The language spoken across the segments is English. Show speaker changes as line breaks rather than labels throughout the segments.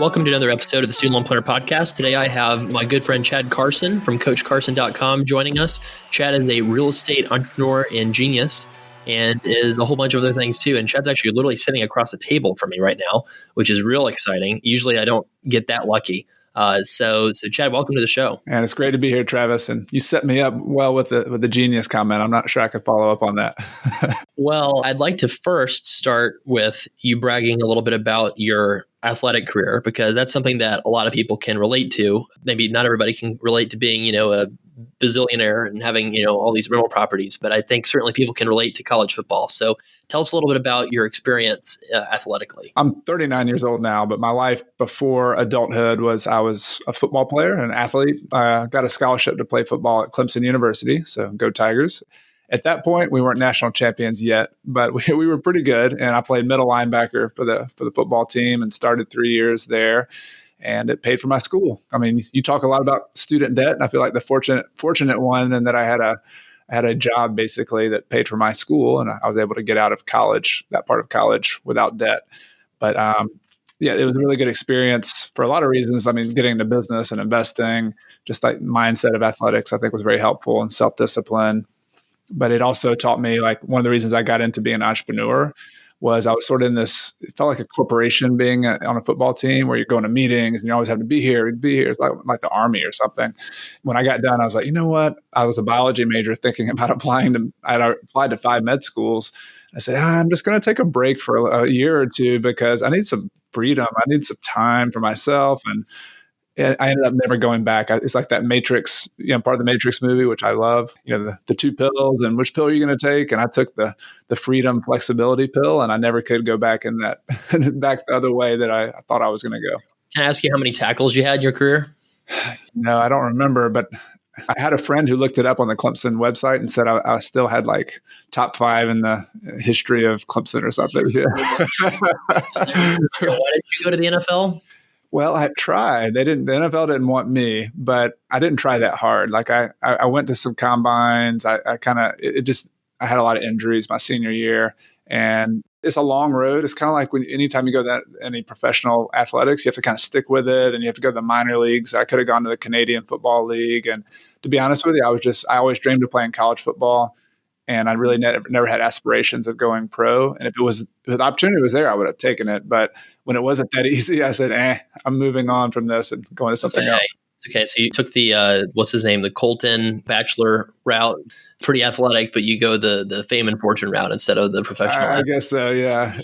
Welcome to another episode of the Student Loan Planner Podcast. Today I have my good friend Chad Carson from CoachCarson.com joining us. Chad is a real estate entrepreneur and genius and is a whole bunch of other things too. And Chad's actually literally sitting across the table from me right now, which is real exciting. Usually I don't get that lucky. So Chad, welcome to the show.
And it's great to be here, Travis. And you set me up well with the genius comment. I'm not sure I could follow up on that.
Well, I'd like to first start with you bragging a little bit about your athletic career, because that's something that a lot of people can relate to. Maybe not everybody can relate to being, a bazillionaire and having, all these rental properties, but I think certainly people can relate to college football. So tell us a little bit about your experience athletically.
I'm 39 years old now, but my life before adulthood I was a football player, an athlete. I got a scholarship to play football at Clemson University. So go Tigers. At that point, we weren't national champions yet, but we were pretty good. And I played middle linebacker for the football team and started 3 years there. And it paid for my school. I mean, you talk a lot about student debt, and I feel like the fortunate one, and that I had a job basically that paid for my school, and I was able to get out of college, that part of college, without debt. But yeah, it was a really good experience for a lot of reasons. I mean, getting into business and investing, just like mindset of athletics, I think was very helpful, and self-discipline. But it also taught me, like, one of the reasons I got into being an entrepreneur was I was sort of in this, it felt like a corporation being on a football team where you're going to meetings and you always have to be here. It's like the Army or something. When I got done, I was like, you know what? I was a biology major thinking about I applied to 5 med schools. I said, I'm just going to take a break for a year or two because I need some freedom. I need some time for myself. And I ended up never going back. It's like that Matrix, part of the Matrix movie, which I love, the 2 pills and which pill are you going to take? And I took the freedom flexibility pill, and I never could go back in that, back the other way that I thought I was going to go.
Can I ask you how many tackles you had in your career?
No, I don't remember, but I had a friend who looked it up on the Clemson website and said I still had like top 5 in the history of Clemson or something. Yeah.
Why did you go to the NFL?
Well, I tried. The NFL didn't want me, but I didn't try that hard. Like I went to some combines. I had a lot of injuries my senior year, and it's a long road. It's kind of like anytime you go to any professional athletics, you have to kind of stick with it, and you have to go to the minor leagues. I could have gone to the Canadian Football League, and to be honest with you, I always dreamed of playing college football. And I really never had aspirations of going pro. And if the opportunity was there, I would have taken it. But when it wasn't that easy, I said, I'm moving on from this and going to something else.
Okay. So you took the, the Colton bachelor route, pretty athletic, but you go the fame and fortune route instead of the professional.
I guess so, yeah.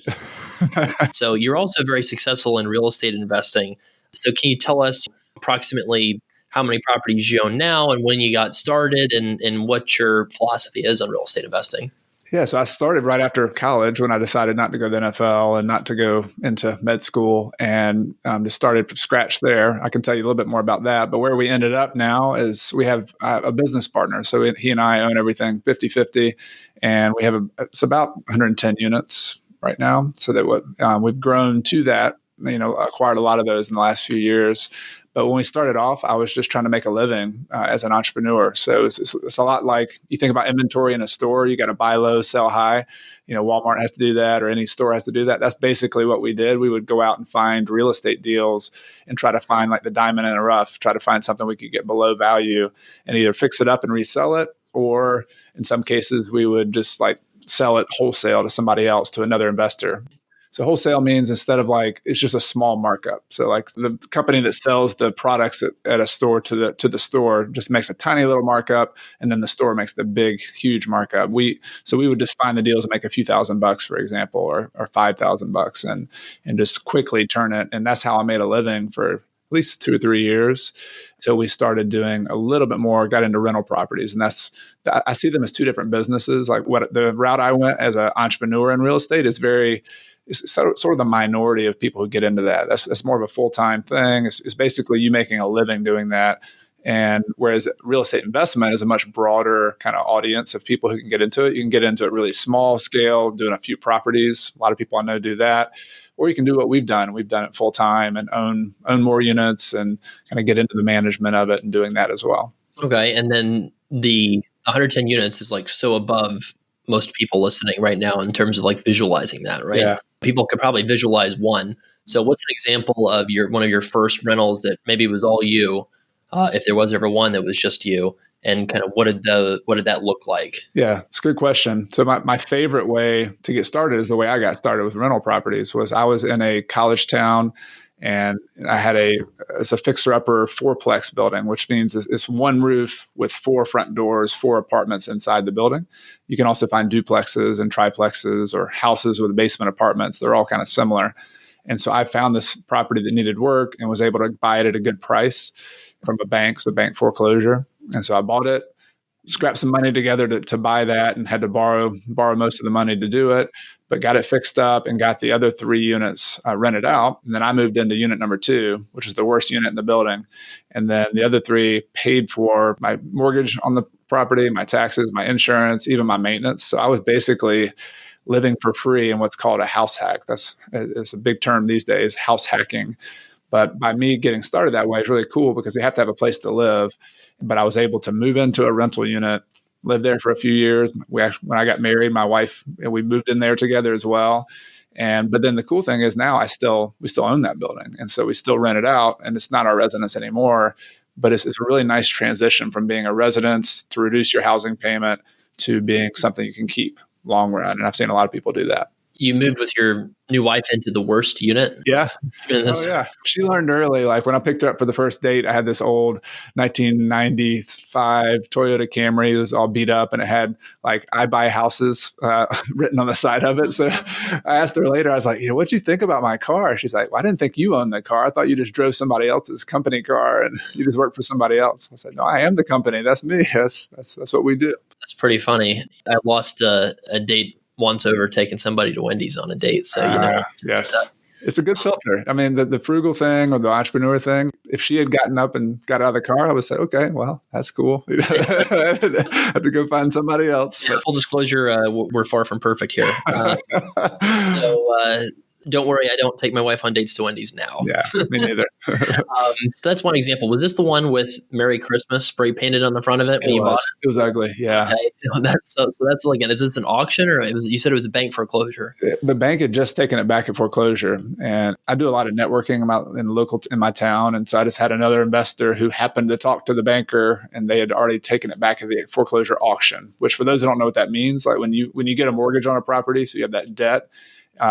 So you're also very successful in real estate investing. So can you tell us approximately how many properties you own now and when you got started and what your philosophy is on real estate investing?
Yeah, so I started right after college when I decided not to go to the NFL and not to go into med school, and just started from scratch there. I can tell you a little bit more about that. But where we ended up now is we have a business partner. So he and I own everything 50-50, and we have it's about 110 units right now. So that we've grown to that, acquired a lot of those in the last few years. But when we started off, I was just trying to make a living as an entrepreneur. So it's a lot like you think about inventory in a store. You got to buy low, sell high. Walmart has to do that, or any store has to do that. That's basically what we did. We would go out and find real estate deals and try to find like the diamond in the rough, try to find something we could get below value and either fix it up and resell it, or in some cases, we would just like sell it wholesale to somebody else, to another investor. So wholesale means instead of it's just a small markup. So like the company that sells the products at a store to the store just makes a tiny little markup, and then the store makes the big, huge markup. We would just find the deals and make a few $1,000, for example, or $5,000 and just quickly turn it. And that's how I made a living for at least 2 or 3 years until we started doing a little bit more, got into rental properties. And I see them as 2 different businesses. Like what the route I went as an entrepreneur in real estate is it's sort of the minority of people who get into that. That's more of a full-time thing. It's basically you making a living doing that. And whereas real estate investment is a much broader kind of audience of people who can get into it. You can get into it really small scale, doing a few properties. A lot of people I know do that. Or you can do what we've done. We've done it full-time and own more units and kind of get into the management of it and doing that as well.
Okay. And then the 110 units is like so above most people listening right now in terms of like visualizing that, right?
Yeah.
People could probably visualize one. So what's an example of one of your first rentals that maybe was all you, if there was ever one that was just you, and kind of what did that look like?
Yeah, it's a good question. So my favorite way to get started is the way I got started with rental properties was I was in a college town and I had it's a fixer-upper fourplex building, which means it's one roof with four front doors, four apartments inside the building. You can also find duplexes and triplexes or houses with basement apartments. They're all kind of similar. And so I found this property that needed work and was able to buy it at a good price from a bank, so bank foreclosure. And so I bought it, scrapped some money together to buy that, and had to borrow most of the money to do it, but got it fixed up and got the other 3 units rented out. And then I moved into unit number 2, which is the worst unit in the building. And then the other 3 paid for my mortgage on the property, my taxes, my insurance, even my maintenance. So I was basically living for free in what's called a house hack. It's a big term these days, house hacking. But by me getting started that way is really cool because you have to have a place to live. But I was able to move into a rental unit, live there for a few years. When I got married, my wife, we moved in there together as well. But then the cool thing is now we still own that building. And so we still rent it out, and it's not our residence anymore. But it's a really nice transition from being a residence to reduce your housing payment to being something you can keep long run. And I've seen a lot of people do that.
You moved with your new wife into the worst unit?
Yeah. Oh, yeah. She learned early. Like when I picked her up for the first date, I had this old 1995 Toyota Camry. It was all beat up and it had like, I buy houses written on the side of it. So I asked her later, I was like, what'd you think about my car? She's like, well, I didn't think you owned the car. I thought you just drove somebody else's company car and you just worked for somebody else. I said, no, I am the company. That's me. That's what we do.
That's pretty funny. I lost a date once over taking somebody to Wendy's on a date. So,
yes, it's a good filter. I mean, the frugal thing or the entrepreneur thing, if she had gotten up and got out of the car, I would say, okay, well, that's cool. I have to go find somebody else.
Yeah, full disclosure, we're far from perfect here. So don't worry, I don't take my wife on dates to Wendy's now.
Yeah, me neither.
So that's one example. Was this the one with Merry Christmas spray painted on the front of it when you bought it?
It was ugly, yeah.
Okay. So that's again, is this an auction or you said it was a bank foreclosure?
The bank had just taken it back at foreclosure. And I do a lot of networking in my town. And so I just had another investor who happened to talk to the banker and they had already taken it back at the foreclosure auction, which for those who don't know what that means, like when you get a mortgage on a property, so you have that debt,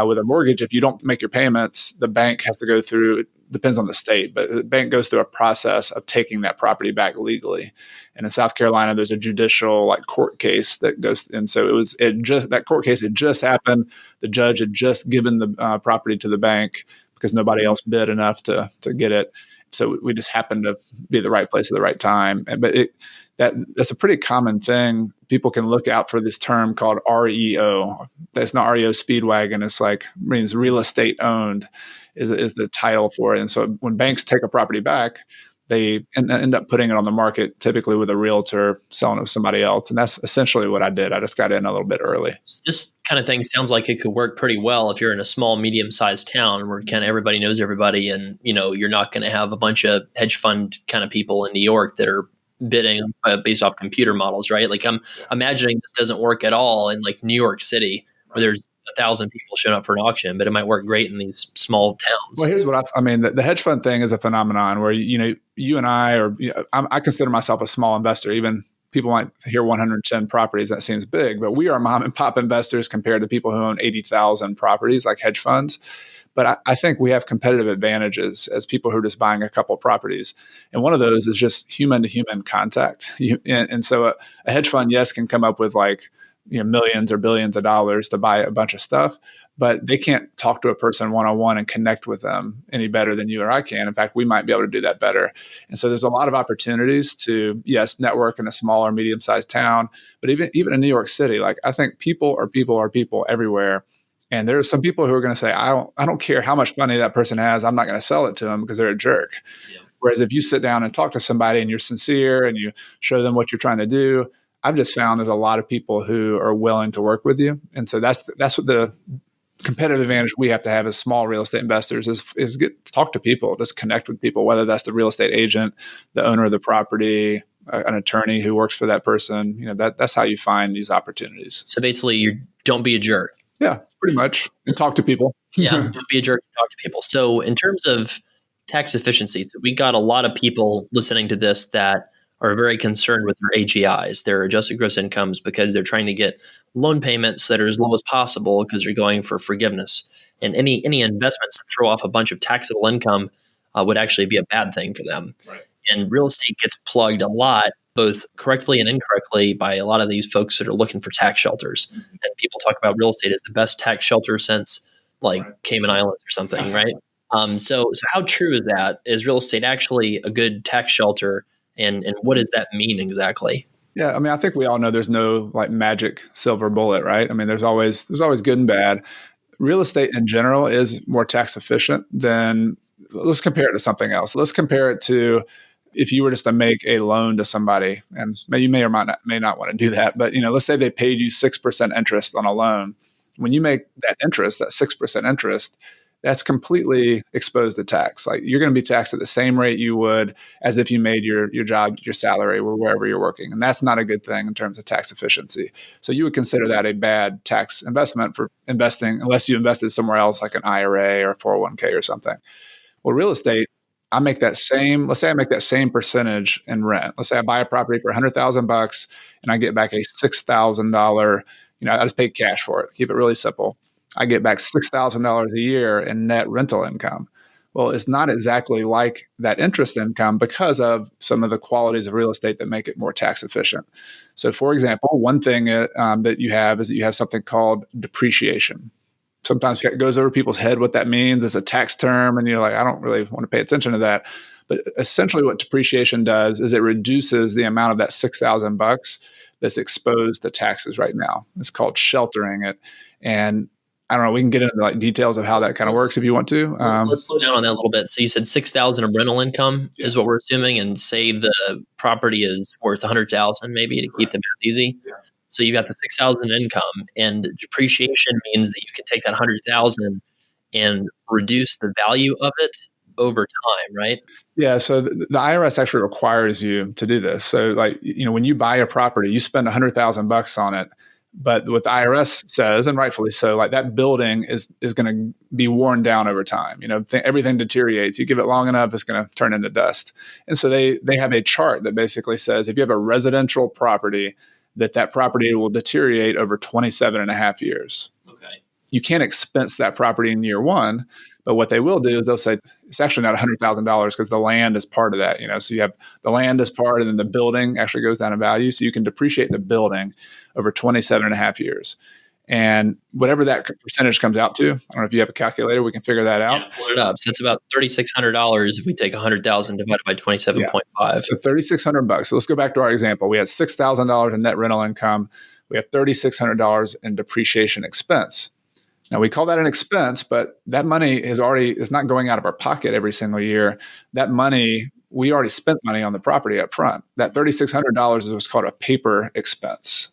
with a mortgage, if you don't make your payments, the bank has to go through, it depends on the state, but the bank goes through a process of taking that property back legally. And in South Carolina, there's a judicial court case that goes, and so that court case had just happened. The judge had just given the property to the bank because nobody else bid enough to get it. So we just happened to be at the right place at the right time. But that's a pretty common thing. People can look out for this term called REO. That's not REO Speedwagon. It's means real estate owned is the title for it. And so when banks take a property back, they end up putting it on the market, typically with a realtor selling it to somebody else. And that's essentially what I did. I just got in a little bit early.
This kind of thing sounds like it could work pretty well if you're in a small, medium-sized town where kind of everybody knows everybody. And, you're not going to have a bunch of hedge fund kind of people in New York that are bidding based off computer models, right? I'm imagining this doesn't work at all in New York City where there's 1,000 people showing up for an auction, but it might work great in these small towns.
Well, here's what I mean. The hedge fund thing is a phenomenon where, you and I consider myself a small investor. Even people might hear 110 properties. That seems big, but we are mom and pop investors compared to people who own 80,000 properties like hedge funds. But I think we have competitive advantages as people who are just buying a couple of properties. And one of those is just human to human contact. And so a hedge fund, yes, can come up with millions or billions of dollars to buy a bunch of stuff, but they can't talk to a person one-on-one and connect with them any better than you or I can. In fact, we might be able to do that better. And so there's a lot of opportunities to, yes, network in a small or medium-sized town, but even in New York City, I think people are people everywhere. And there are some people who are going to say, I don't care how much money that person has. I'm not going to sell it to them because they're a jerk. Yeah. Whereas if you sit down and talk to somebody and you're sincere and you show them what you're trying to do, I've just found there's a lot of people who are willing to work with you. And so that's what the competitive advantage we have to have as small real estate investors is talk to people, just connect with people, whether that's the real estate agent, the owner of the property, an attorney who works for that person. That's how you find these opportunities.
So basically, you don't be a jerk.
Yeah. pretty much, and talk to people.
Yeah, don't be a jerk and talk to people. So in terms of tax efficiency, so we got a lot of people listening to this that are very concerned with their AGIs, their adjusted gross incomes, because they're trying to get loan payments that are as low as possible because they're going for forgiveness. And any investments that throw off a bunch of taxable income would actually be a bad thing for them.
Right.
And real estate gets plugged a lot, both correctly and incorrectly, by a lot of these folks that are looking for tax shelters. And people talk about real estate as the best tax shelter since like Cayman Islands or something, right? So how true is that? Is real estate actually a good tax shelter, and what does that mean exactly?
Yeah, I mean, I think we all know there's no like magic silver bullet, right? I mean, there's always good and bad. Real estate in general is more tax efficient than, let's compare it to something else. Let's compare it to if you were just to make a loan to somebody, and you may or may not want to do that, but let's say they paid you 6% interest on a loan. When you make that interest, that 6% interest, that's completely exposed to tax. Like you're going to be taxed at the same rate you would as if you made your job, your salary, or wherever you're working. And that's not a good thing in terms of tax efficiency. So you would consider that a bad tax investment for investing, unless you invested somewhere else like an IRA or 401k or something. Well, real estate, let's say I make that same percentage in rent. Let's say I buy a property for $100,000 and I get back a $6,000, I just pay cash for it. Keep it really simple. I get back $6,000 a year in net rental income. Well, it's not exactly like that interest income because of some of the qualities of real estate that make it more tax efficient. So, for example, one thing that you have is that you have something called depreciation. Sometimes it goes over people's head what that means. It's a tax term, and you're like, I don't really want to pay attention to that. But essentially, what depreciation does is it reduces the amount of that $6,000 that's exposed to taxes right now. It's called sheltering it, and I don't know. We can get into like details of how that kind of works if you want to.
Let's slow down on that a little bit. So you said 6,000 of rental income is what we're assuming, and say the property is worth 100,000 maybe to keep the math easy.
Yeah.
So you got the 6,000 income, and depreciation means that you can take that 100,000 and reduce the value of it over time, right?
Yeah. So the IRS actually requires you to do this. So like, when you buy a property, you spend $100,000 on it. But what the IRS says, and rightfully so, like that building is going to be worn down over time. Everything deteriorates. You give it long enough, it's going to turn into dust. And so they have a chart that basically says if you have a residential property, that property will deteriorate over 27 and a half years.
Okay.
You can't expense that property in year one, but what they will do is they'll say it's actually not $100,000 because the land is part of that. So you have the land as part, and then the building actually goes down in value. So you can depreciate the building over 27 and a half years. And whatever that percentage comes out to, I don't know if you have a calculator, we can figure that out.
Yeah, pull it up. So it's about $3,600 if we take 100,000 divided by 27.5.
Yeah. So $3,600. So let's go back to our example. We had $6,000 in net rental income. We have $3,600 in depreciation expense. Now we call that an expense, but that money is not going out of our pocket every single year. That money, we already spent money on the property up front. That $3,600 is what's called a paper expense.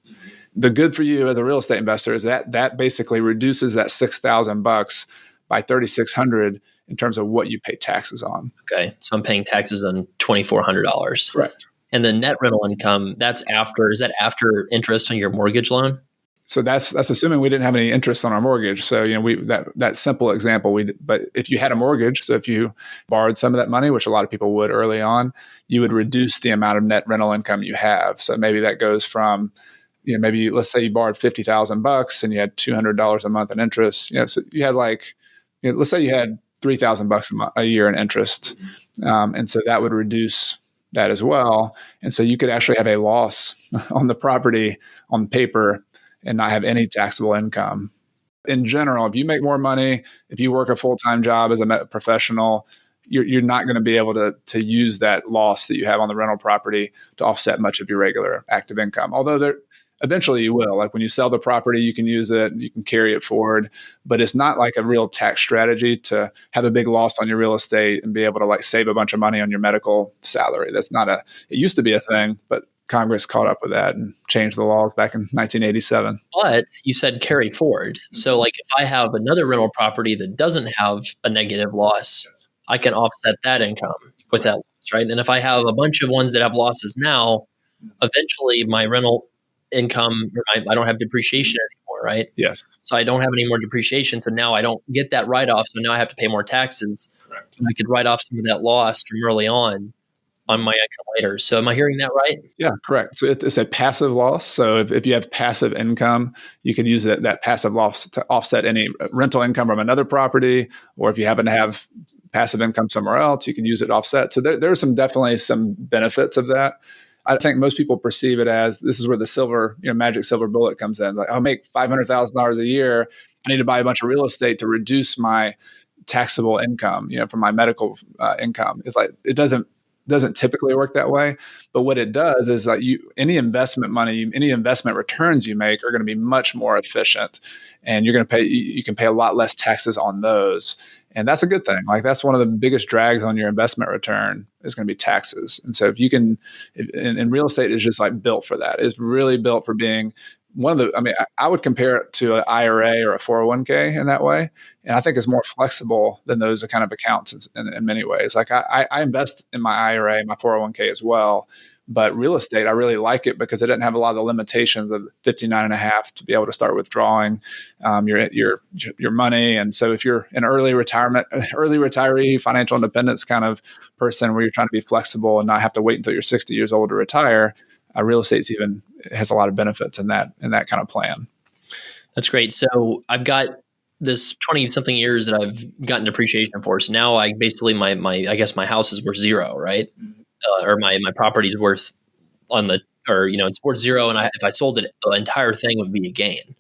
The good for you as a real estate investor is that basically reduces that $6,000 by $3,600 in terms of what you pay taxes on.
Okay, so I'm paying taxes on $2,400.
Correct.
And the net rental income, is that after interest on your mortgage loan?
So that's assuming we didn't have any interest on our mortgage. So that simple example but if you had a mortgage, so if you borrowed some of that money, which a lot of people would early on, you would reduce the amount of net rental income you have. So maybe that goes from maybe let's say you borrowed $50,000 and you had $200 a month in interest. So you had let's say you had $3,000 a year in interest, and so that would reduce that as well. And so you could actually have a loss on the property on paper and not have any taxable income. In general, if you make more money, if you work a full-time job as a professional, you're not going to be able to use that loss that you have on the rental property to offset much of your regular active income. Although eventually you will. Like when you sell the property, you can use it, you can carry it forward, but it's not like a real tax strategy to have a big loss on your real estate and be able to save a bunch of money on your medical salary. It used to be a thing, but Congress caught up with that and changed the laws back in 1987.
But you said carry forward. So if I have another rental property that doesn't have a negative loss, I can offset that income with that loss, right? And if I have a bunch of ones that have losses now, eventually my rental income, I don't have depreciation anymore. right?
Yes.
So I don't have any more depreciation. So now I don't get that write off. So now I have to pay more taxes.
Correct.
And I could write off some of that loss from early on my income later. So am I hearing that right?
Yeah, correct. So it's a passive loss. So if you have passive income, you can use that passive loss to offset any rental income from another property, or if you happen to have passive income somewhere else, you can use it to offset. So there's definitely some benefits of that. I think most people perceive it as this is where the magic silver bullet comes in. Like, I'll make $500,000 a year. I need to buy a bunch of real estate to reduce my taxable income, from my medical income. It's like it doesn't typically work that way. But what it does is that any investment money, any investment returns you make are going to be much more efficient, and you can pay a lot less taxes on those. And that's a good thing. Like, that's one of the biggest drags on your investment return is going to be taxes. And so and real estate is just like built for that. It's really built for being I would compare it to an IRA or a 401k in that way. And I think it's more flexible than those kind of accounts in many ways. Like, I invest in my IRA, my 401k as well. But real estate, I really like it because it doesn't have a lot of the limitations of 59 and a half to be able to start withdrawing your money. And so if you're an early retiree, financial independence kind of person where you're trying to be flexible and not have to wait until you're 60 years old to retire, real estate has a lot of benefits in that kind of plan.
That's great. So I've got this 20 something years that I've gotten depreciation for. So now I basically, I guess my house is worth zero, right? Or my property's worth it's worth zero. And if I sold it, the entire thing would be a gain,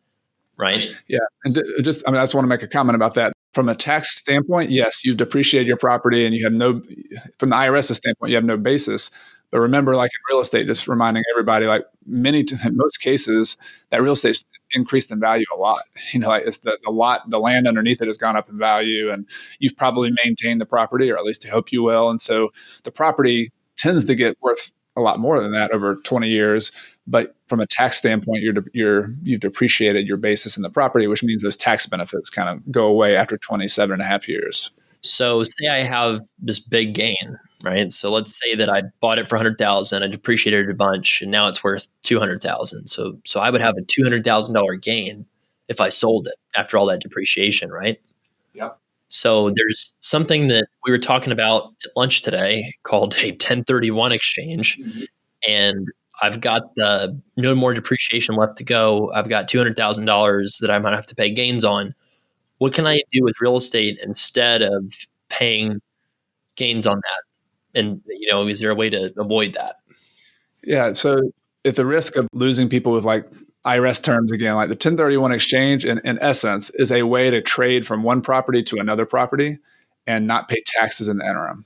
right?
Yeah. And I just want to make a comment about that. From a tax standpoint, yes, you depreciate your property and you have from the IRS's standpoint, you have no basis. But remember, like in real estate, just reminding everybody, like in most cases, that real estate's increased in value a lot. Like it's the land underneath it has gone up in value, and you've probably maintained the property, or at least I hope you will. And so the property tends to get worth a lot more than that over 20 years. But from a tax standpoint, you've depreciated your basis in the property, which means those tax benefits kind of go away after 27 and a half years.
So say I have this big gain, right? So let's say that I bought it for 100,000, I depreciated it a bunch, and now it's worth 200,000. So I would have a $200,000 gain if I sold it after all that depreciation, right?
Yep.
So there's something that we were talking about at lunch today called a 1031 exchange. Mm-hmm. And I've got no more depreciation left to go. I've got $200,000 that I might have to pay gains on. What can I do with real estate instead of paying gains on that? And, is there a way to avoid that?
Yeah. So at the risk of losing people with like IRS terms again, like the 1031 exchange in essence is a way to trade from one property to another property and not pay taxes in the interim.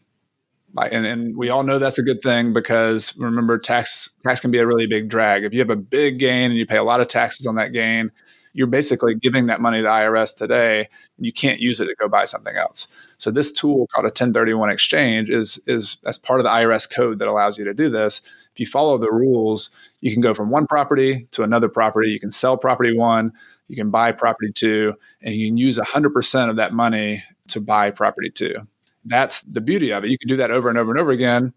Like, and we all know that's a good thing because remember, tax can be a really big drag. If you have a big gain and you pay a lot of taxes on that gain, you're basically giving that money to the IRS today, and you can't use it to go buy something else. So this tool called a 1031 exchange is as part of the IRS code that allows you to do this. If you follow the rules, you can go from one property to another property. You can sell property one, you can buy property two, and you can use 100% of that money to buy property two. That's the beauty of it. You can do that over and over and over again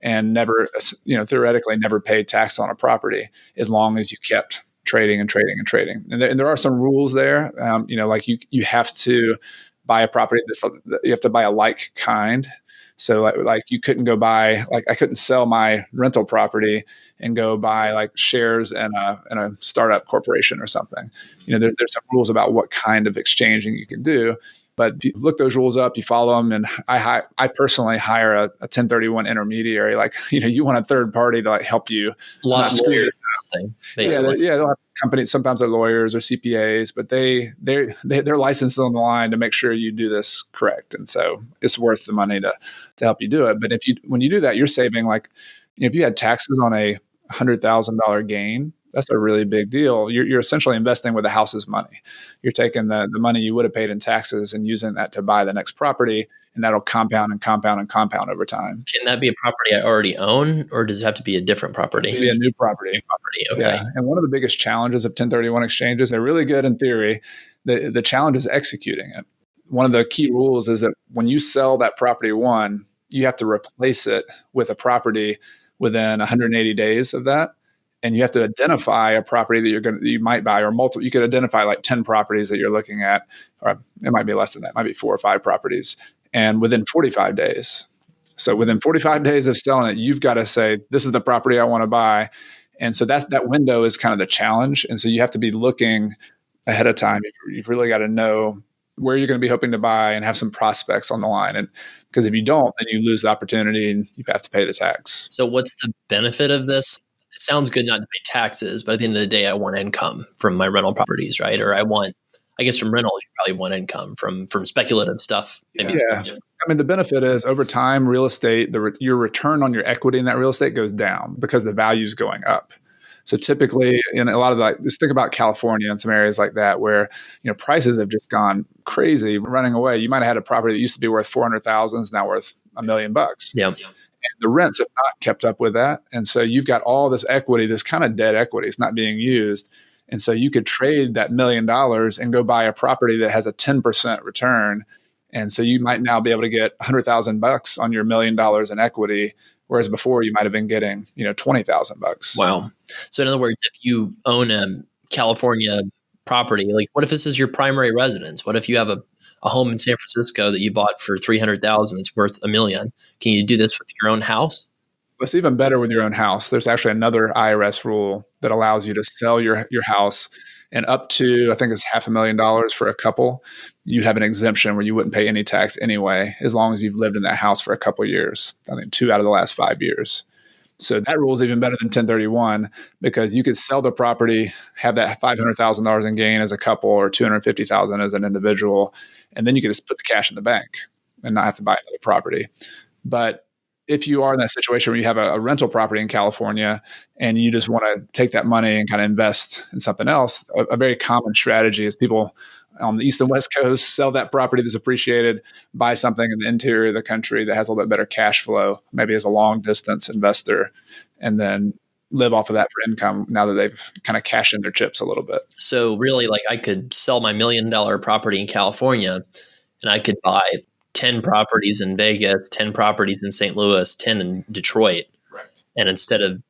and never, theoretically never pay tax on a property as long as you kept trading and trading and trading. And there are some rules there. Like you have to buy a property you have to buy a like kind. So like you couldn't go buy, like I couldn't sell my rental property and go buy like shares in a startup corporation or something. There's some rules about what kind of exchanging you can do. But if you look those rules up, you follow them, and I personally hire a 1031 intermediary. Like, you want a third party to like help you.
A lot of lawyers, basically.
Yeah, they'll have companies. Sometimes they're lawyers or CPAs, but they're licensed on the line to make sure you do this correct. And so it's worth the money to help you do it. But when you do that, you're saving like, if you had taxes on a $100,000 gain, that's a really big deal. You're essentially investing with the house's money. You're taking the money you would have paid in taxes and using that to buy the next property, and that'll compound and compound and compound over time.
Can that be a property I already own, or does it have to be a different property?
It'd be a new property.
Okay.
Yeah. And one of the biggest challenges of 1031 exchanges, they're really good in theory. The challenge is executing it. One of the key rules is that when you sell that property one, you have to replace it with a property within 180 days of that. and you have to identify a property that you might buy, or multiple. You could identify like 10 properties that you're looking at, or it might be less than that. It might be 4 or 5 properties, and within 45 days. So within 45 days of selling it, you've got to say, this is the property I want to buy. And so that window is kind of the challenge. And so you have to be looking ahead of time. You've really got to know where you're going to be hoping to buy and have some prospects on the line. And because if you don't, then you lose the opportunity and you have to pay the tax.
So what's the benefit of this? It sounds good not to pay taxes, but at the end of the day, I want income from my rental properties, right? Or I guess from rentals, you probably want income from speculative stuff. Maybe
yeah. I mean, the benefit is over time, real estate, your return on your equity in that real estate goes down because the value is going up. So typically, in a lot of just think about California and some areas like that where prices have just gone crazy, running away. You might have had a property that used to be worth 400,000 is now worth $1 million.
Yeah.
And the rents have not kept up with that, and so you've got all this equity, this kind of dead equity. It's not being used, and so you could trade that $1 million and go buy a property that has a 10% return, and so you might now be able to get $100,000 on your $1 million in equity. Whereas before you might have been getting, $20,000.
Wow. So in other words, if you own a California property, like what if this is your primary residence? What if you have a home in San Francisco that you bought for $300,000, it's worth $1 million? Can you do this with your own house?
It's even better with your own house. There's actually another IRS rule that allows you to sell your house, and up to, I think it's $500,000 for a couple, you have an exemption where you wouldn't pay any tax anyway, as long as you've lived in that house for a couple of years. I think 2 out of the last 5 years. So that rule is even better than 1031 because you could sell the property, have that $500,000 in gain as a couple or $250,000 as an individual, and then you could just put the cash in the bank and not have to buy another property. But if you are in that situation where you have a rental property in California and you just want to take that money and kind of invest in something else, a very common strategy is people on the East and West Coast sell that property that's appreciated, buy something in the interior of the country that has a little bit better cash flow, maybe as a long distance investor, and then live off of that for income now that they've kind of cashed in their chips a little bit.
So really, I could sell my $1 million property in California and I could buy 10 properties in Vegas, 10 properties in St. Louis, 10 in Detroit.
Right.
And instead of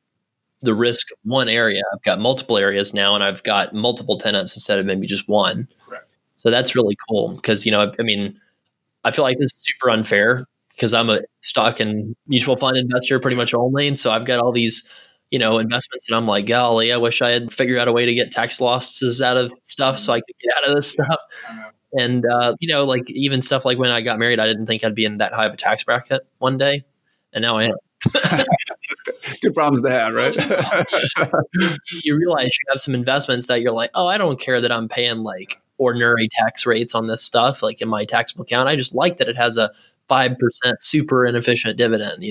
the risk of one area, I've got multiple areas now and I've got multiple tenants instead of maybe just one.
Correct.
So that's really cool because, I feel like this is super unfair because I'm a stock and mutual fund investor pretty much only. And so I've got all these, investments and I'm like, golly, I wish I had figured out a way to get tax losses out of stuff so I could get out of this stuff. And, even stuff like when I got married, I didn't think I'd be in that high of a tax bracket one day. And now I am.
Good problems to have, right?
You realize you have some investments that you're like, oh, I don't care that I'm paying like ordinary tax rates on this stuff, like in my taxable account. I just like that it has a 5% super inefficient dividend,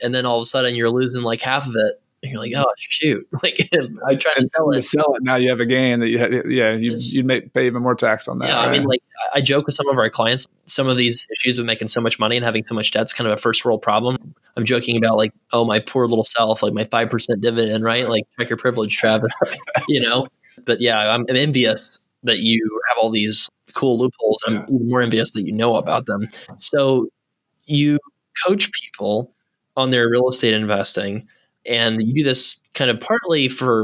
And then all of a sudden you're losing like half of it. And you're like, oh shoot! Like I tried to sell it.
Now you have a gain that you'd pay even more tax on that.
Yeah, right? I joke with some of our clients. Some of these issues with making so much money and having so much debt's kind of a first world problem. I'm joking about like, oh, my poor little self, like my 5% dividend, right? Like check your privilege, Travis. But yeah, I'm envious that you have all these cool loopholes. I'm even more envious that you know about them. So you coach people on their real estate investing. And you do this kind of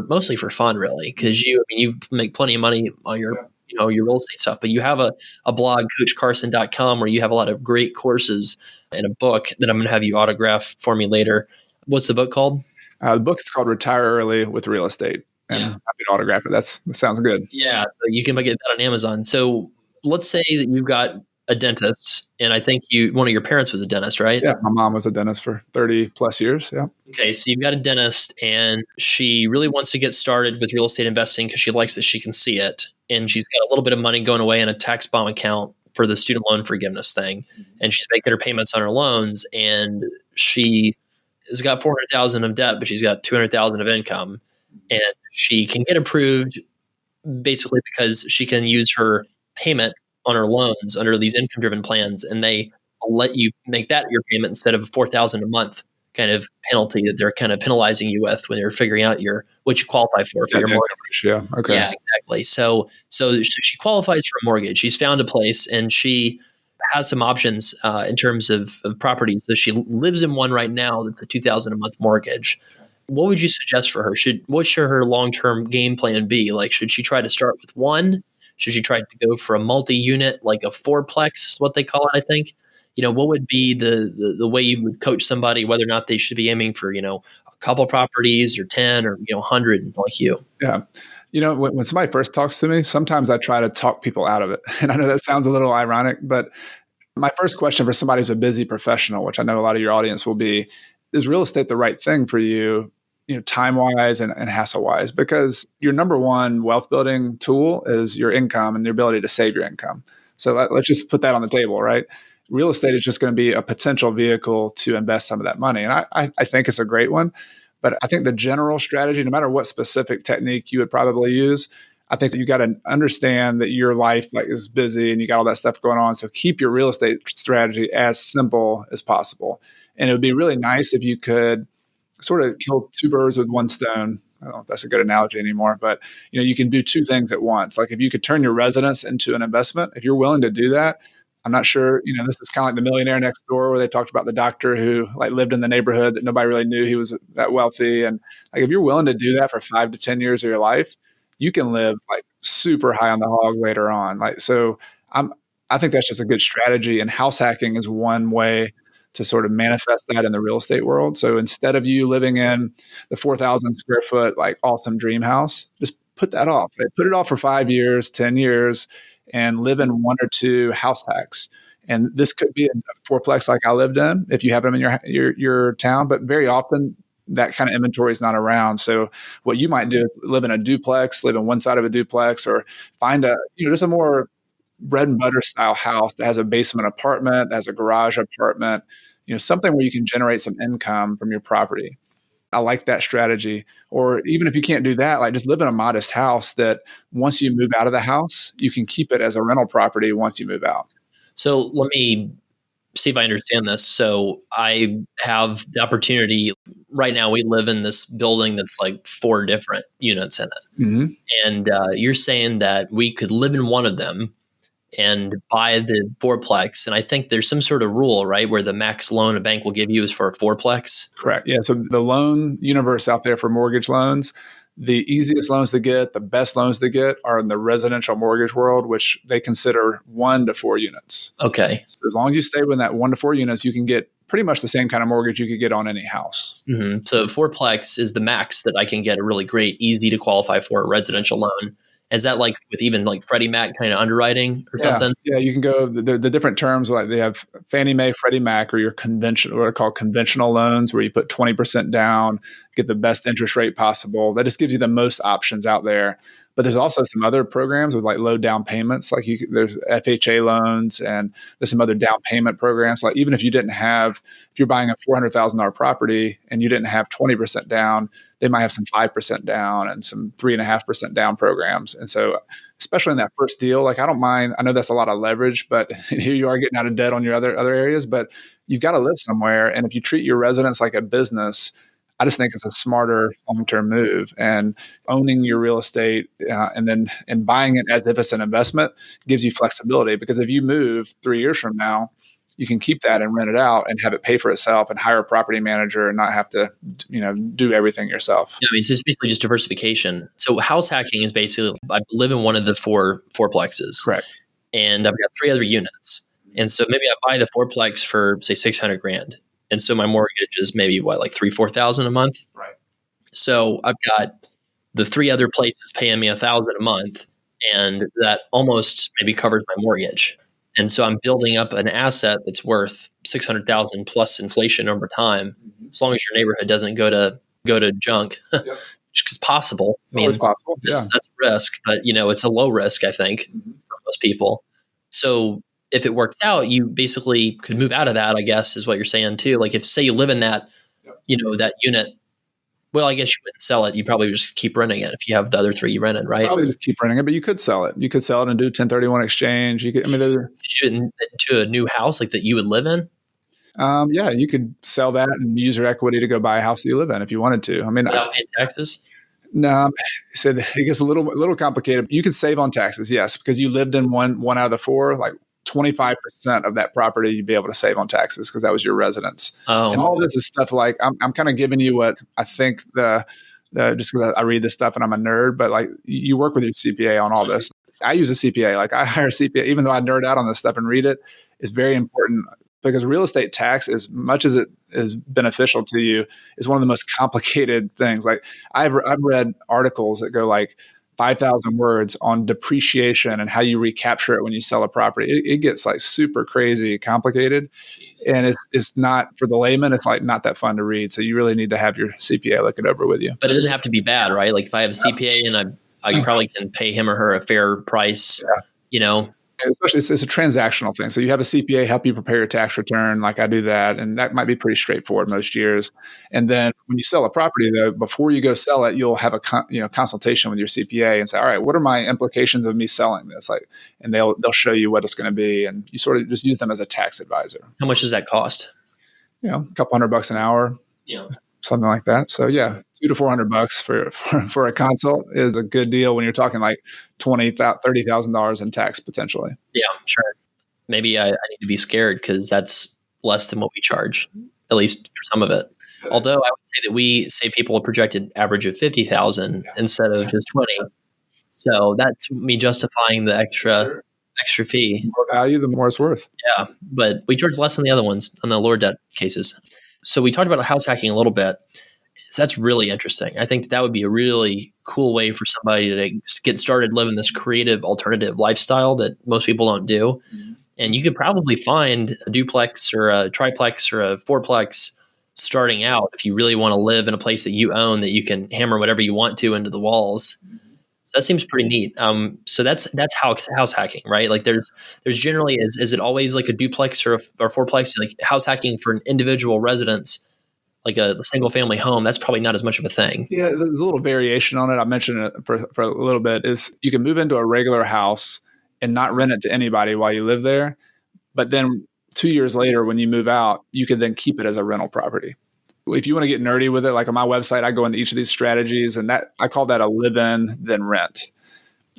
mostly for fun, really, because you make plenty of money on your real estate stuff. But you have a blog, CoachCarson.com, where you have a lot of great courses and a book that I'm going to have you autograph for me later. What's the book called?
The book is called Retire Early with Real Estate, and I'm happy to autograph it. That sounds good.
Yeah, so you can get that on Amazon. So let's say that you've got a dentist, and I think one of your parents was a dentist, right?
Yeah, my mom was a dentist for 30 plus years. Yeah.
Okay, so you've got a dentist, and she really wants to get started with real estate investing because she likes that she can see it, and she's got a little bit of money going away in a tax bomb account for the student loan forgiveness thing, and she's making her payments on her loans, and she has got $400,000 of debt, but she's got $200,000 of income, and she can get approved basically because she can use her payment on her loans under these income-driven plans, and they let you make that your payment instead of $4,000 a month kind of penalty that they're kind of penalizing you with when you're figuring out what you qualify for your mortgage.
Yeah. Okay.
Yeah, exactly. So she qualifies for a mortgage. She's found a place, and she has some options in terms of properties. So she lives in one right now that's a $2,000 a month mortgage. what would you suggest for her? What should her long-term game plan be? Like, should she try to start with one? Should she try to go for a multi-unit, like a fourplex is what they call it, I think? What would be the way you would coach somebody whether or not they should be aiming for, a couple properties or 10 or, 100 like you?
Yeah. When somebody first talks to me, sometimes I try to talk people out of it. And I know that sounds a little ironic, but my first question for somebody who's a busy professional, which I know a lot of your audience will be, is real estate the right thing for you, time wise and hassle wise? Because your number one wealth building tool is your income and the ability to save your income. So let's just put that on the table, right? Real estate is just going to be a potential vehicle to invest some of that money. And I think it's a great one. But I think the general strategy, no matter what specific technique you would probably use, I think you got to understand that your life is busy and you got all that stuff going on. So keep your real estate strategy as simple as possible. And it would be really nice if you could sort of kill two birds with one stone. I don't know if that's a good analogy anymore, but you can do two things at once. Like if you could turn your residence into an investment, if you're willing to do that, I'm not sure, this is kind of like the Millionaire Next Door where they talked about the doctor who lived in the neighborhood that nobody really knew he was that wealthy. And if you're willing to do that for 5 to 10 years of your life, you can live super high on the hog later on. I think that's just a good strategy. And house hacking is one way to sort of manifest that in the real estate world. So instead of you living in the 4,000 square foot, awesome dream house, just put that off. Put it off for 5 years, 10 years, and live in one or two house hacks. And this could be a fourplex like I lived in if you have them in your town, but very often that kind of inventory is not around. So what you might do is live in a duplex, live in one side of a duplex, or find just a more bread and butter style house that has a basement apartment, that has a garage apartment, something where you can generate some income from your property. I like that strategy. Or even if you can't do that, just live in a modest house that once you move out of the house, you can keep it as a rental property once you move out.
So let me see if I understand this. So I have the opportunity right now. We live in this building that's 4 different units in it.
Mm-hmm.
And you're saying that we could live in one of them and buy the fourplex. And I think there's some sort of rule, right, where the max loan a bank will give you is for a fourplex.
Correct. Yeah. So the loan universe out there for mortgage loans, the easiest loans to get, the best loans to get are in the residential mortgage world, which they consider 1 to 4 units.
Okay.
So as long as you stay within that 1 to 4 units, you can get pretty much the same kind of mortgage you could get on any house.
Mm-hmm. So fourplex is the max that I can get a really great, easy to qualify for a residential loan. Is that with even Freddie Mac kind of underwriting or something?
Yeah, you can go the different terms, they have Fannie Mae, Freddie Mac, or your conventional, what are called conventional loans, where you put 20% down, get the best interest rate possible. That just gives you the most options out there. But there's also some other programs with low down payments. There's FHA loans, and there's some other down payment programs. Even if you're buying a $400,000 property and you didn't have 20% down, they might have some 5% down and some 3.5% down programs. And so, especially in that first deal, I don't mind. I know that's a lot of leverage, but here you are getting out of debt on your other areas. But you've got to live somewhere, and if you treat your residence like a business, I just think it's a smarter long-term move. And owning your real estate and buying it as if it's an investment gives you flexibility, because if you move 3 years from now, you can keep that and rent it out and have it pay for itself and hire a property manager and not have to, do everything yourself.
Yeah, so it's basically just diversification. So house hacking is basically, I live in one of the fourplexes.
Correct.
And I've got 3 other units. And so maybe I buy the fourplex for say 600 grand. And so my mortgage is maybe $3,000-4,000 a month.
Right.
So I've got the 3 other places paying me $1,000 a month, and that almost maybe covers my mortgage. And so I'm building up an asset that's worth 600,000 plus inflation over time, as long as your neighborhood doesn't go to junk,
Yep.
which is possible.
It's possible.
That's risk, but it's a low risk, I think, for most people. So if it works out, you basically could move out of that, I guess, is what you're saying too. If say you live in that,
Yep.
That unit, well, I guess you wouldn't sell it. You probably just keep renting it if you have the other 3 you rented, right?
Probably just keep renting it, but you could sell it. You could sell it and do 1031 exchange. You could,
Did you into a new house that you would live in?
Yeah, you could sell that and use your equity to go buy a house that you live in if you wanted to.
Without paying taxes?
No, so it gets a little complicated. You could save on taxes, yes, because you lived in one out of the 4. 25% of that property you'd be able to save on taxes because that was your residence. And
Oh,
all this is stuff like I'm kind of giving you what I think just because I read this stuff and I'm a nerd, but like you work with your CPA on all this. I use a CPA. Like I hire a CPA, even though I nerd out on this stuff and read it, it's very important because real estate tax, as much as it is beneficial to you, is one of the most complicated things. Like I've read articles that go like 5,000 words on depreciation and how you recapture it when you sell a property. It gets like super crazy complicated. And it's not for the layman, it's like not that fun to read. So you really need to have your CPA look it over with you.
but it didn't have to be bad, right? Like if I have a CPA and I probably can pay him or her a fair price, you know.
Especially it's a transactional thing. So you have a CPA help you prepare your tax return, like I do that, and that might be pretty straightforward most years. And then when you sell a property, though, before you go sell it, you'll have a consultation with your CPA and say, all right, what are my implications of me selling this? Like, and they'll show you what it's going to be, and you sort of just use them as a tax advisor.
How much does that cost?
A couple $100 an hour.
Yeah.
Something like that. So yeah, $200 to $400 for a consult is a good deal when you're talking like $30,000 in tax potentially.
Yeah, sure. Maybe I need to be scared because that's less than what we charge, at least for some of it. Although I would say that we say people a projected average of 50,000 instead of just 20. So that's me justifying the extra fee.
The more value, the more it's worth.
Yeah, but we charge less than the other ones on the lower debt cases. So we talked about house hacking a little bit. So that's really interesting. I think that would be a really cool way for somebody to get started living this creative alternative lifestyle that most people don't do. And you could probably find a duplex or a triplex or a fourplex starting out if you really want to live in a place that you own that you can hammer whatever you want to into the walls. So that seems pretty neat. So that's house hacking, right? Like there's generally is it always like a duplex or fourplex, like house hacking for an individual residence, like a single family home? That's probably not as much of a thing.
Yeah, there's a little variation on it. I mentioned it for a little bit. Is you can move into a regular house and not rent it to anybody while you live there, but then 2 years later when you move out, you can then keep it as a rental property. If you want to get nerdy with it, like on my website, I go into each of these strategies, and that I call that a live-in then rent.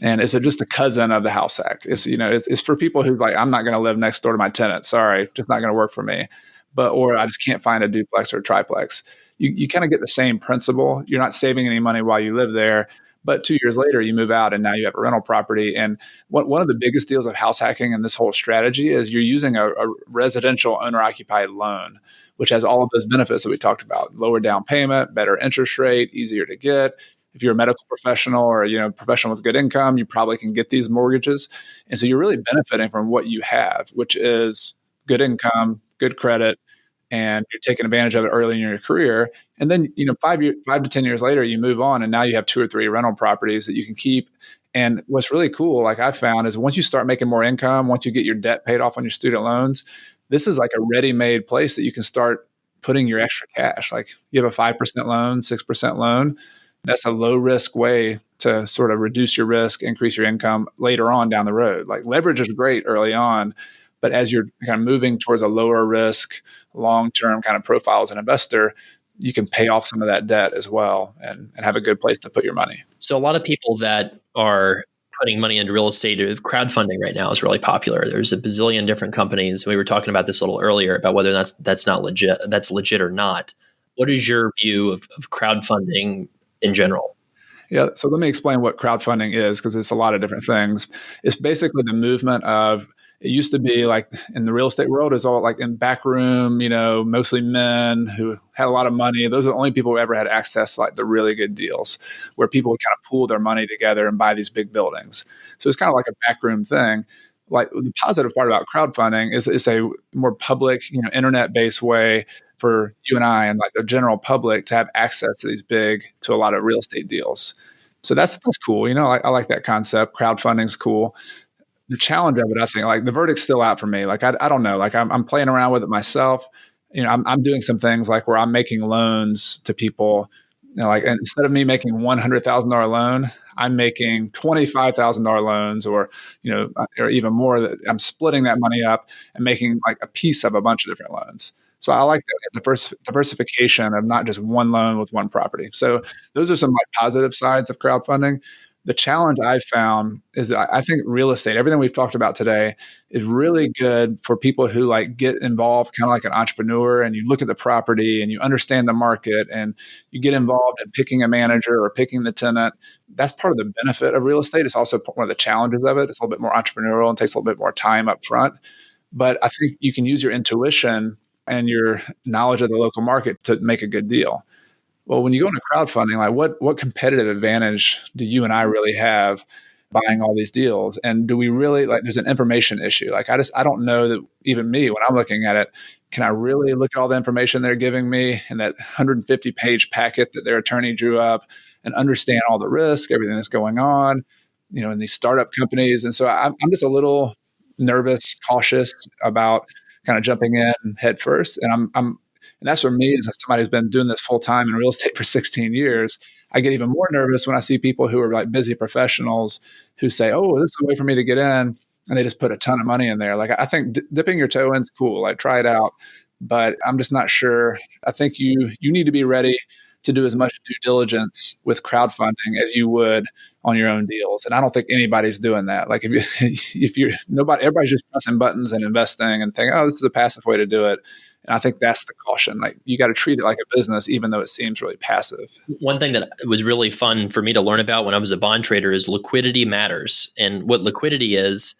And it's just a cousin of the house hack. It's for people who like, I'm not going to live next door to my tenant. Sorry, just not going to work for me. Or I just can't find a duplex or a triplex. You kind of get the same principle. You're not saving any money while you live there, but 2 years later you move out and now you have a rental property. And one of the biggest deals of house hacking in this whole strategy is you're using a residential owner-occupied loan, which has all of those benefits that we talked about: lower down payment, better interest rate, easier to get. If you're a medical professional or professional with good income, you probably can get these mortgages. And so you're really benefiting from what you have, which is good income, good credit, and you're taking advantage of it early in your career. And then 5 to 10 years later, you move on, and now you have 2 or 3 rental properties that you can keep. And what's really cool, like I found, is once you start making more income, once you get your debt paid off on your student loans, this is like a ready-made place that you can start putting your extra cash. Like you have a 5% loan, 6% loan. That's a low-risk way to sort of reduce your risk, increase your income later on down the road. Like leverage is great early on, but as you're kind of moving towards a lower risk, long-term kind of profile as an investor, you can pay off some of that debt as well and have a good place to put your money.
So a lot of people that are putting money into real estate, crowdfunding right now is really popular. There's a bazillion different companies. We were talking about this a little earlier about whether that's legit or not. What is your view of crowdfunding in general?
Yeah, so let me explain what crowdfunding is, because it's a lot of different things. It's basically the movement of, it used to be like in the real estate world, is all like in back room, mostly men who had a lot of money. Those are the only people who ever had access to like the really good deals, where people would kind of pool their money together and buy these big buildings. So it's kind of like a backroom thing. Like the positive part about crowdfunding is it's a more public, internet-based way for you and I and like the general public to have access to to a lot of real estate deals. So that's cool. I like that concept. Crowdfunding's cool. The challenge of it, I think, like the verdict's still out for me. Like I don't know. Like I'm playing around with it myself. I'm doing some things like where I'm making loans to people. Like instead of me making $100,000 loan, I'm making $25,000 loans, or even more. I'm splitting that money up and making like a piece of a bunch of different loans. So I like that diversification of not just one loan with one property. So those are some like positive sides of crowdfunding. The challenge I found is that I think real estate, everything we've talked about today, is really good for people who like get involved kind of like an entrepreneur, and you look at the property and you understand the market and you get involved in picking a manager or picking the tenant. That's part of the benefit of real estate. It's also one of the challenges of it. It's a little bit more entrepreneurial and takes a little bit more time up front. But I think you can use your intuition and your knowledge of the local market to make a good deal. Well, when you go into crowdfunding, like what competitive advantage do you and I really have buying all these deals? And do we really like there's an information issue. Like I don't know that even me, when I'm looking at it, can I really look at all the information they're giving me in that 150-page packet that their attorney drew up and understand all the risk, everything that's going on, in these startup companies. And so I'm just a little nervous, cautious about kind of jumping in head first. And that's for me as somebody who's been doing this full time in real estate for 16 years. I get even more nervous when I see people who are like busy professionals who say, "Oh, this is a way for me to get in," and they just put a ton of money in there. Like I think dipping your toe in is cool. Like try it out, but I'm just not sure. I think you need to be ready to do as much due diligence with crowdfunding as you would on your own deals. And I don't think anybody's doing that. Like if you're nobody, everybody's just pressing buttons and investing and thinking, "Oh, this is a passive way to do it." And I think that's the caution. Like you got to treat it like a business, even though it seems really passive.
One thing that was really fun for me to learn about when I was a bond trader is liquidity matters. And what liquidity is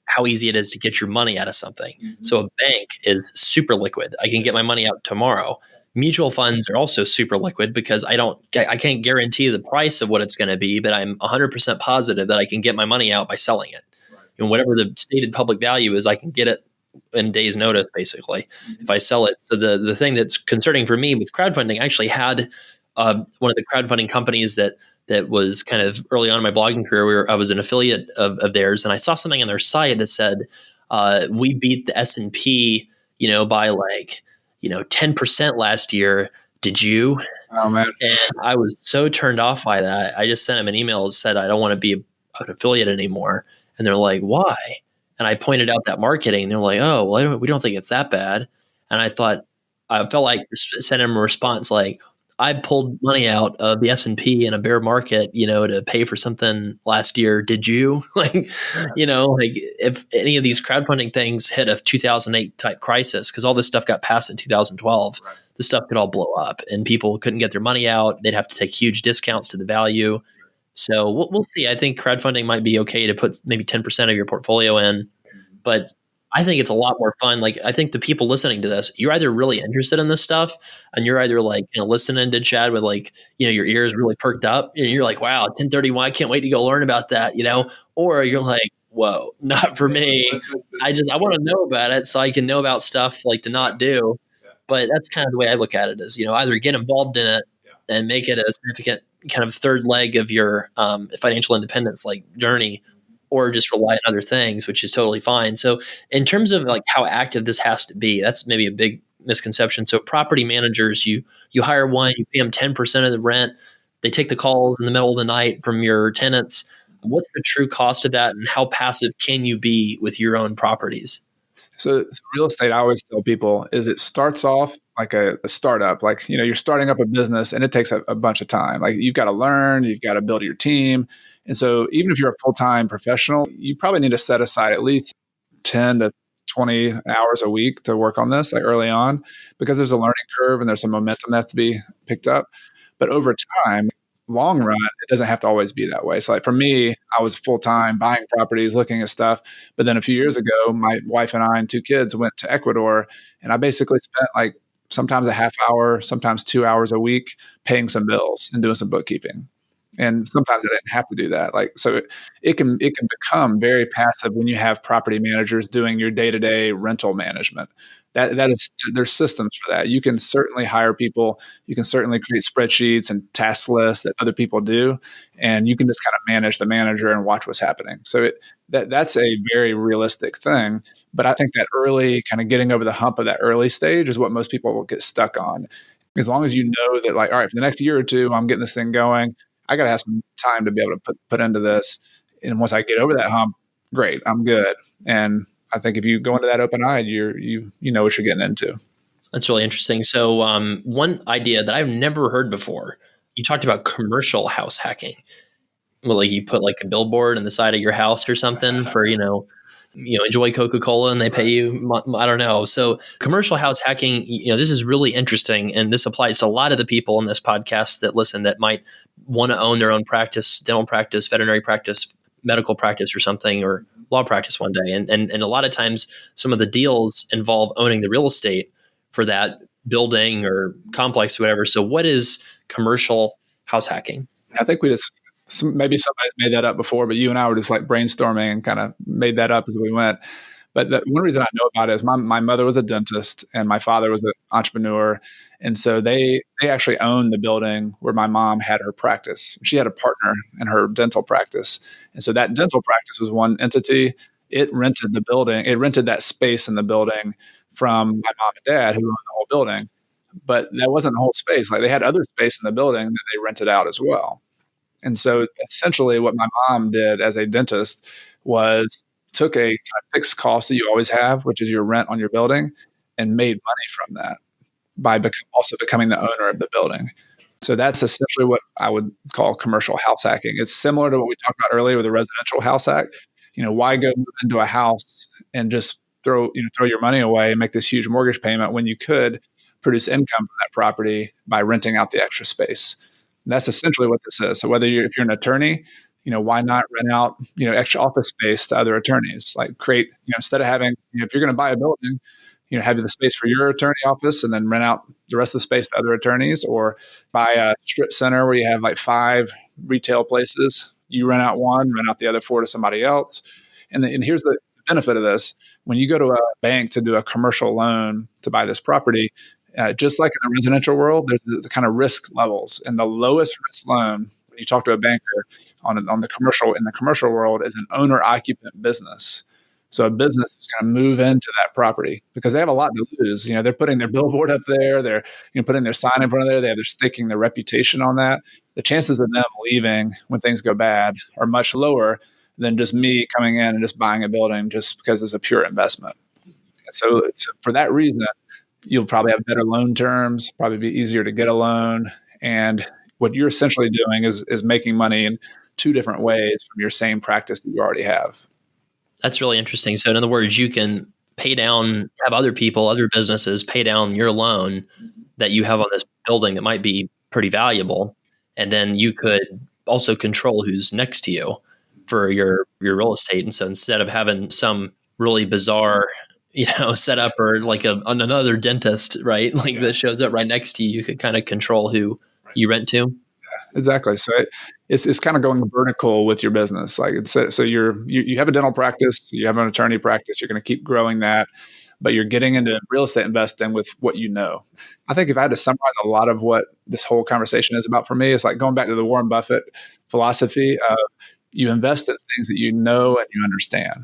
how easy it is to get your money out of something. Mm-hmm. So a bank is super liquid. I can get my money out tomorrow. Mutual funds are also super liquid because I can't guarantee the price of what it's going to be, but I'm 100% positive that I can get my money out by selling it. Right. And whatever the stated public value is, I can get it in days notice, basically, if I sell it. So the thing that's concerning for me with crowdfunding, I actually had one of the crowdfunding companies that was kind of early on in my blogging career. I was an affiliate of theirs, and I saw something on their site that said, we beat the S&P, by 10% last year. Did you?
Oh, man.
And I was so turned off by that. I just sent them an email that said, I don't want to be an affiliate anymore. And they're like, why? And I pointed out that marketing. They're like, oh, well, we don't think it's that bad. And I felt like sending them a response like, I pulled money out of the S&P in a bear market, to pay for something last year. Did you? If any of these crowdfunding things hit a 2008 type crisis, because all this stuff got passed in 2012, right. This stuff could all blow up and people couldn't get their money out. They'd have to take huge discounts to the value. So we'll see. I think crowdfunding might be okay to put maybe 10% of your portfolio in, but I think it's a lot more fun. Like I think the people listening to this, you're either really interested in this stuff and you're either like, listening to Chad with your ears really perked up and you're like, wow, 1031, I can't wait to go learn about that, or you're like, whoa, not for me. I want to know about it so I can know about stuff like to not do. But that's kind of the way I look at it is, either get involved in it and make it a significant kind of third leg of your financial independence journey, or just rely on other things, which is totally fine. So in terms of how active this has to be, that's maybe a big misconception. So property managers, you hire one, you pay them 10% of the rent. They take the calls in the middle of the night from your tenants. What's the true cost of that, and how passive can you be with your own properties?
So real estate, I always tell people, is it starts off like a startup. You're starting up a business and it takes a bunch of time. Like you've got to learn, you've got to build your team. And so even if you're a full-time professional, you probably need to set aside at least 10 to 20 hours a week to work on this early on, because there's a learning curve and there's some momentum that has to be picked up. But over time, long run, it doesn't have to always be that way. So for me, I was full-time buying properties, looking at stuff. But then a few years ago, my wife and I and 2 kids went to Ecuador, and I basically spent sometimes a half hour, sometimes 2 hours a week paying some bills and doing some bookkeeping. And sometimes I didn't have to do that. So it can become very passive when you have property managers doing your day-to-day rental management. There's systems for that. You can certainly hire people. You can certainly create spreadsheets and task lists that other people do, and you can just kind of manage the manager and watch what's happening. So that's a very realistic thing. But I think that early kind of getting over the hump of that early stage is what most people will get stuck on. As long as you know that, all right, for the next year or two, I'm getting this thing going. I got to have some time to be able to put into this. And once I get over that hump, great, I'm good. And I think if you go into that open-eyed, you know what you're getting into.
That's really interesting. So one idea that I've never heard before, you talked about commercial house hacking. Well, like you put like a billboard on the side of your house or something for, enjoy Coca-Cola and they pay you, I don't know. So commercial house hacking, this is really interesting. And this applies to a lot of the people in this podcast that listen that might want to own their own practice, dental practice, veterinary practice, medical practice or something, or law practice one day. And a lot of times some of the deals involve owning the real estate for that building or complex, or whatever. So what is commercial house hacking?
I think we just maybe somebody's made that up before, but you and I were just like brainstorming and kind of made that up as we went. But one reason I know about it is my mother was a dentist and my father was an entrepreneur. And so they actually owned the building where my mom had her practice. She had a partner in her dental practice. And so that dental practice was one entity. It rented the building. It rented that space in the building from my mom and dad who owned the whole building. But that wasn't the whole space. Like they had other space in the building that they rented out as well. And so essentially what my mom did as a dentist was took a kind of fixed cost that you always have, which is your rent on your building, and made money from that by also becoming the owner of the building. So that's essentially what I would call commercial house hacking. It's similar to what we talked about earlier with the residential house hack. Why go move into a house and just throw your money away and make this huge mortgage payment when you could produce income from that property by renting out the extra space? And that's essentially what this is. So whether if you're an attorney, why not rent out, extra office space to other attorneys? Like create, instead of having, if you're going to buy a building, have the space for your attorney office and then rent out the rest of the space to other attorneys, or buy a strip center where you have like 5 retail places. You rent out one, rent out the other 4 to somebody else. And here's the benefit of this. When you go to a bank to do a commercial loan to buy this property, just like in the residential world, there's the kind of risk levels, and the lowest risk loan when you talk to a banker on the commercial world is an owner occupant business. So a business is going to move into that property because they have a lot to lose. They're putting their billboard up there. They're putting their sign in front of there. They're staking their reputation on that. The chances of them leaving when things go bad are much lower than just me coming in and just buying a building just because it's a pure investment. And so for that reason, you'll probably have better loan terms, probably be easier to get a loan. And what you're essentially doing is making money in 2 different ways from your same practice that you already have.
That's really interesting. So in other words, you can have other people, other businesses pay down your loan that you have on this building that might be pretty valuable. And then you could also control who's next to you for your real estate. And so instead of having some really bizarre setup or like another dentist, right? Like that shows up right next to you, you could kind of control who you rent to.
Exactly. So it's kind of going vertical with your business. Like so you have a dental practice, you have an attorney practice, you're going to keep growing that, but you're getting into real estate investing with what you know. I think if I had to summarize a lot of what this whole conversation is about for me, it's like going back to the Warren Buffett philosophy of you invest in things that you know and you understand.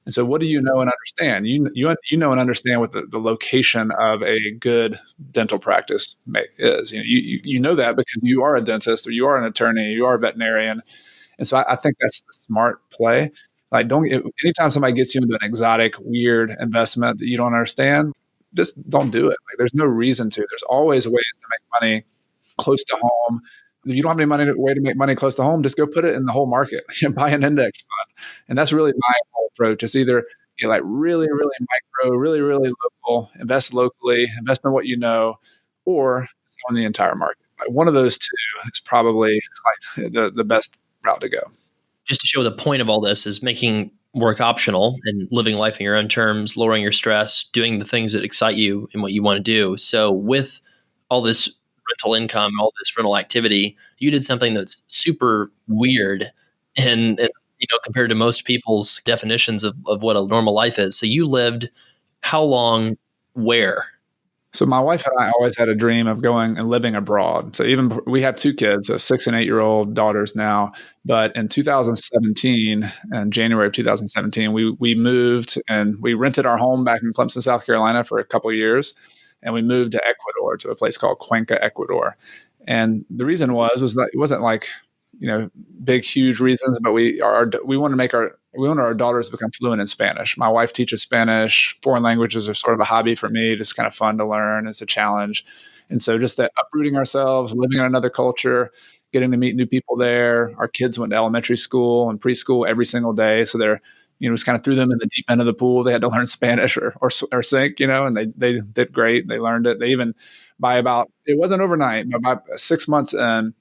And so what do you know and understand? You know and understand what the location of a good dental practice is. You know that because you are a dentist or you are an attorney, you are a veterinarian. And so I think that's the smart play. Like anytime somebody gets you into an exotic, weird investment that you don't understand, just don't do it. Like there's no reason to. There's always ways to make money close to home. If you don't have any way to make money close to home, just go put it in the whole market and buy an index fund. And that's really my whole approach. It's either get like really, really micro, really, really local, invest locally, invest in what you know, or own the entire market. Like one of those 2 is probably like the best route to go.
Just to show the point of all this is making work optional and living life in your own terms, lowering your stress, doing the things that excite you and what you want to do. So with all this rental income, all this rental activity, you did something that's super weird and compared to most people's definitions of what a normal life is. So you lived how long, where?
So my wife and I always had a dream of going and living abroad. So we have 2 kids, so 6 and 8-year-old daughters now. But in 2017, in January of 2017, we moved and we rented our home back in Clemson, South Carolina for a couple of years. And we moved to Ecuador, to a place called Cuenca, Ecuador. And the reason was that it wasn't like, big, huge reasons, but we wanted our daughters to become fluent in Spanish. My wife teaches Spanish. Foreign languages are sort of a hobby for me, just kind of fun to learn. It's a challenge. And so just that uprooting ourselves, living in another culture, getting to meet new people there. Our kids went to elementary school and preschool every single day. So they're, just kind of threw them in the deep end of the pool. They had to learn Spanish or sink, and they did great. They learned it. They even it wasn't overnight, but by 6 months in,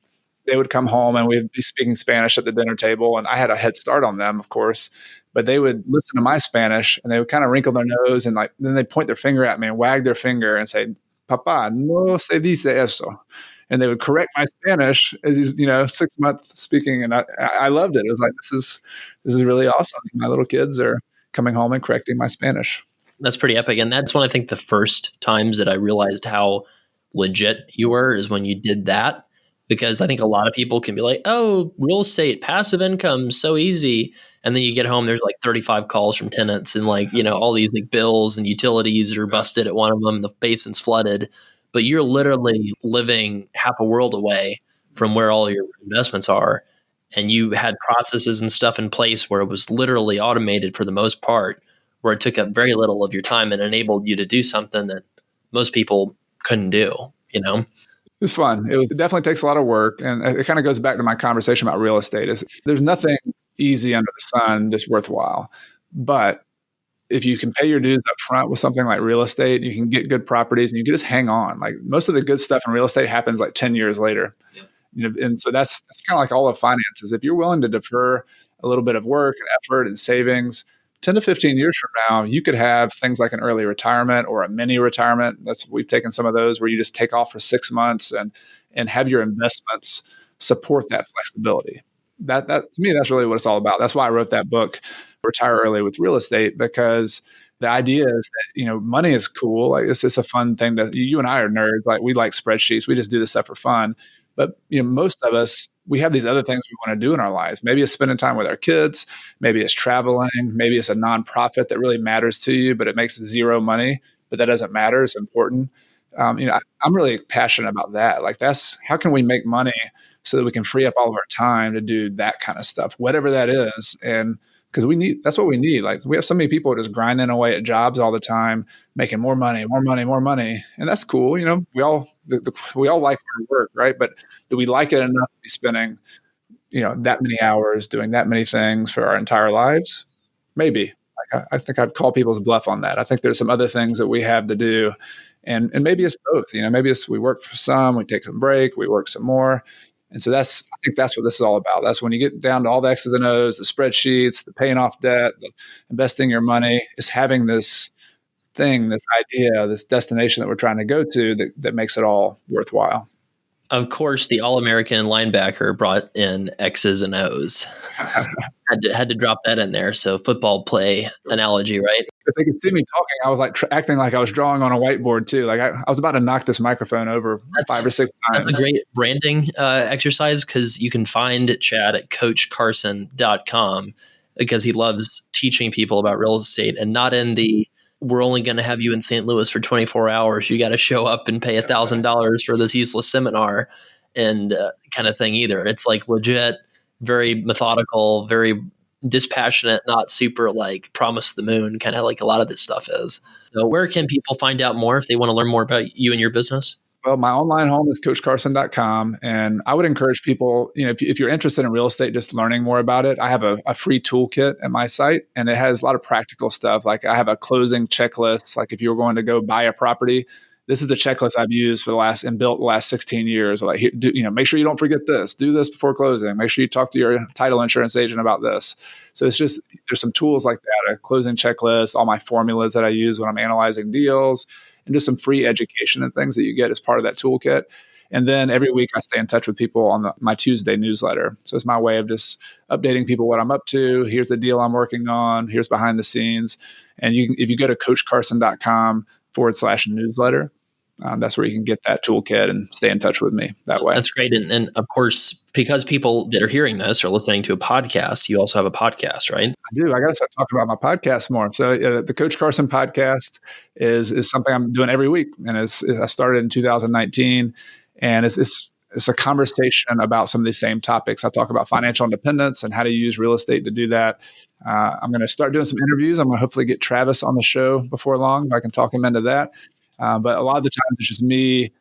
they would come home and we'd be speaking Spanish at the dinner table. And I had a head start on them, of course, but they would listen to my Spanish and they would kind of wrinkle their nose and then they'd point their finger at me and wag their finger and say, "Papa, no se dice eso." And they would correct my Spanish as, 6 months speaking. And I loved it. It was like, this is really awesome. My little kids are coming home and correcting my Spanish.
That's pretty epic. And that's when I think the first times that I realized how legit you were is when you did that. Because I think a lot of people can be like, oh, real estate, passive income, so easy. And then you get home, there's like 35 calls from tenants and all these like bills and utilities are busted at one of them. The basin's flooded. But you're literally living half a world away from where all your investments are. And you had processes and stuff in place where it was literally automated for the most part, where it took up very little of your time and enabled you to do something that most people couldn't do,
It was fun. It definitely takes a lot of work. And it kind of goes back to my conversation about real estate. There's nothing easy under the sun that's worthwhile. But if you can pay your dues up front with something like real estate, you can get good properties and you can just hang on. Like most of the good stuff in real estate happens like 10 years later. Yeah. And so that's kind of like all of finances. If you're willing to defer a little bit of work and effort and savings, 10 to 15 years from now, you could have things like an early retirement or a mini retirement. We've taken some of those where you just take off for 6 months and have your investments support that flexibility. That to me, that's really what it's all about. That's why I wrote that book, Retire Early with Real Estate, because the idea is that, money is cool. Like it's a fun thing you and I are nerds. Like we like spreadsheets. We just do this stuff for fun. But, most of us, we have these other things we want to do in our lives. Maybe it's spending time with our kids. Maybe it's traveling. Maybe it's a nonprofit that really matters to you, but it makes zero money, but that doesn't matter. It's important. I'm really passionate about that. Like how can we make money so that we can free up all of our time to do that kind of stuff, whatever that is. And because that's what we need. Like we have so many people just grinding away at jobs all the time, making more money, more money, more money. And that's cool. We all like our work, right? But do we like it enough to be spending, that many hours doing that many things for our entire lives? Maybe. Like I think I'd call people's bluff on that. I think there's some other things that we have to do. And maybe it's both, maybe it's we work for some, we take some break, we work some more. And so I think that's what this is all about. That's when you get down to all the X's and O's, the spreadsheets, the paying off debt, the investing your money, is having this thing, this idea, this destination that we're trying to go to that makes it all worthwhile.
Of course, the All-American linebacker brought in X's and O's. had to drop that in there. So football play analogy, right?
If they could see me talking, I was like acting like I was drawing on a whiteboard too. Like I was about to knock this microphone over 5 or 6 times.
That's a great branding exercise because you can find Chad at coachcarson.com because he loves teaching people about real estate and not in the we're only going to have you in St. Louis for 24 hours. You got to show up and pay $1,000 for this useless seminar and kind of thing either. It's like legit, very methodical, very dispassionate, not super like promise the moon, kind of like a lot of this stuff is. So where can people find out more if they want to learn more about you and your business?
Well, my online home is coachcarson.com. And I would encourage people, if you're interested in real estate, just learning more about it. I have a free toolkit at my site, and it has a lot of practical stuff. Like I have a closing checklist. Like if you're going to go buy a property, this is the checklist I've used for the last 16 years. Like, make sure you don't forget this. Do this before closing. Make sure you talk to your title insurance agent about this. So it's just, there's some tools like that, a closing checklist, all my formulas that I use when I'm analyzing deals, and just some free education and things that you get as part of that toolkit. And then every week I stay in touch with people on my Tuesday newsletter. So it's my way of just updating people what I'm up to. Here's the deal I'm working on. Here's behind the scenes. And if you go to coachcarson.com/newsletter, that's where you can get that toolkit and stay in touch with me that way.
That's great. And of course, because people that are hearing this are listening to a podcast, you also have a podcast, right?
I do. I got to start talking about my podcast more. So the Coach Carson podcast is something I'm doing every week. And I started in 2019. And it's a conversation about some of these same topics. I talk about financial independence and how to use real estate to do that. I'm going to start doing some interviews. I'm going to hopefully get Travis on the show before long, if I can talk him into that. But a lot of the times it's just me,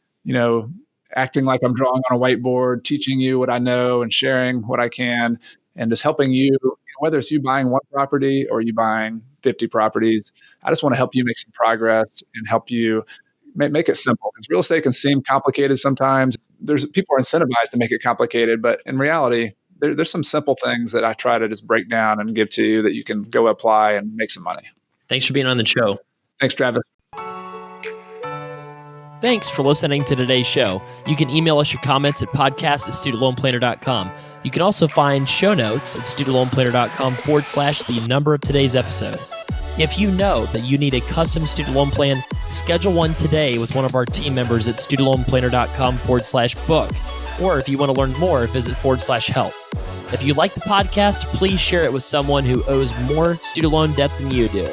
acting like I'm drawing on a whiteboard, teaching you what I know and sharing what I can, and just helping you, whether it's you buying one property or you buying 50 properties. I just want to help you make some progress and help you make it simple, because real estate can seem complicated sometimes. There's people are incentivized to make it complicated, but in reality, there's some simple things that I try to just break down and give to you that you can go apply and make some money.
Thanks for being on the show.
Thanks, Travis.
Thanks for listening to today's show. You can email us your comments at podcast@studentloanplanner.com. You can also find show notes at studentloanplanner.com/the number of today's episode. If you know that you need a custom student loan plan, schedule one today with one of our team members at studentloanplanner.com/book. Or if you want to learn more, visit /help. If you like the podcast, please share it with someone who owes more student loan debt than you do.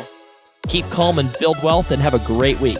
Keep calm and build wealth, and have a great week.